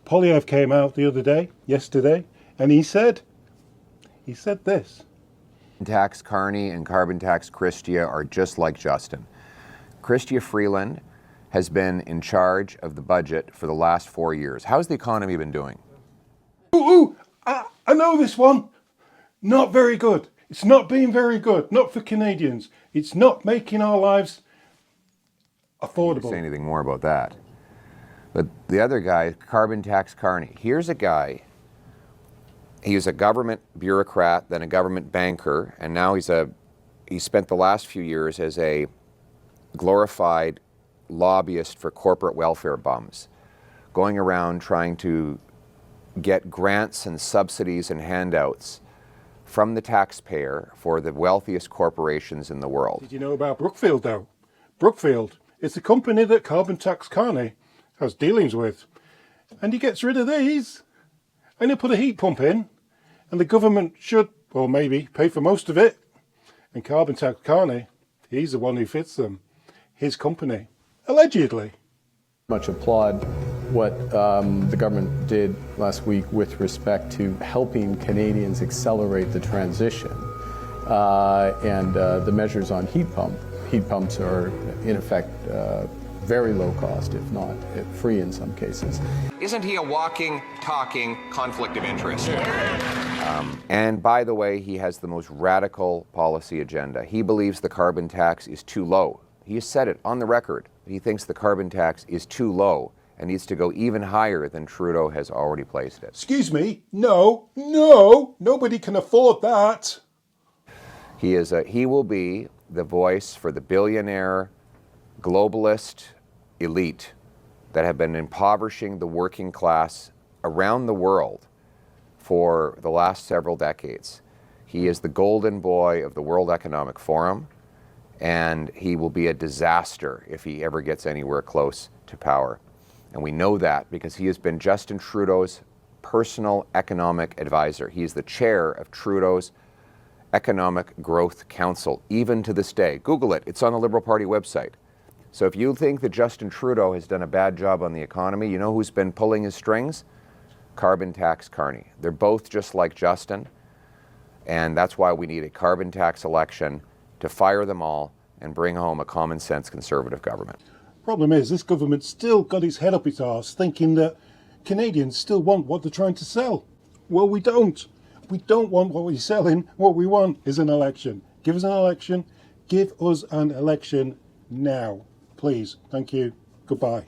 Poilievre came out yesterday, and he said this. Tax Carney and carbon tax Christia are just like Justin. Christia Freeland has been in charge of the budget for the last 4 years. How's the economy been doing? I know this one. Not very good. It's not been very good. Not for Canadians. It's not making our lives affordable. Can't say anything more about that. But the other guy, carbon tax Carney. Here's a guy. He was a government bureaucrat, then a government banker, and now he spent the last few years as a glorified lobbyist for corporate welfare bums, going around trying to get grants and subsidies and handouts from the taxpayer for the wealthiest corporations in the world. Did you know about Brookfield, though? Brookfield is the company that carbon tax Carney has dealings with. And he gets rid of these, and he'll put a heat pump in, and the government should, or maybe, pay for most of it. And carbon tax Carney, he's the one who fits them. His company, allegedly. Much applaud what the government did last week with respect to helping Canadians accelerate the transition. And the measures on heat pumps are in effect very low cost, if not free in some cases. Isn't he a walking, talking conflict of interest? And by the way, he has the most radical policy agenda. He believes the carbon tax is too low. He has said it on the record. He thinks the carbon tax is too low and needs to go even higher than Trudeau has already placed it. Excuse me? No, nobody can afford that. He will be the voice for the billionaire, globalist elite that have been impoverishing the working class around the world for the last several decades. He is the golden boy of the World Economic Forum, and he will be a disaster if he ever gets anywhere close to power. And we know that because he has been Justin Trudeau's personal economic advisor. He is the chair of Trudeau's Economic Growth Council, even to this day. Google it. It's on the Liberal Party website. So if you think that Justin Trudeau has done a bad job on the economy, you know who's been pulling his strings? Carbon tax Carney. They're both just like Justin, and that's why we need a carbon tax election to fire them all and bring home a common sense conservative government. Problem is, this government still got his head up its arse thinking that Canadians still want what they're trying to sell. Well, we don't. We don't want what we're selling. What we want is an election. Give us an election. Give us an election now. Please. Thank you. Goodbye.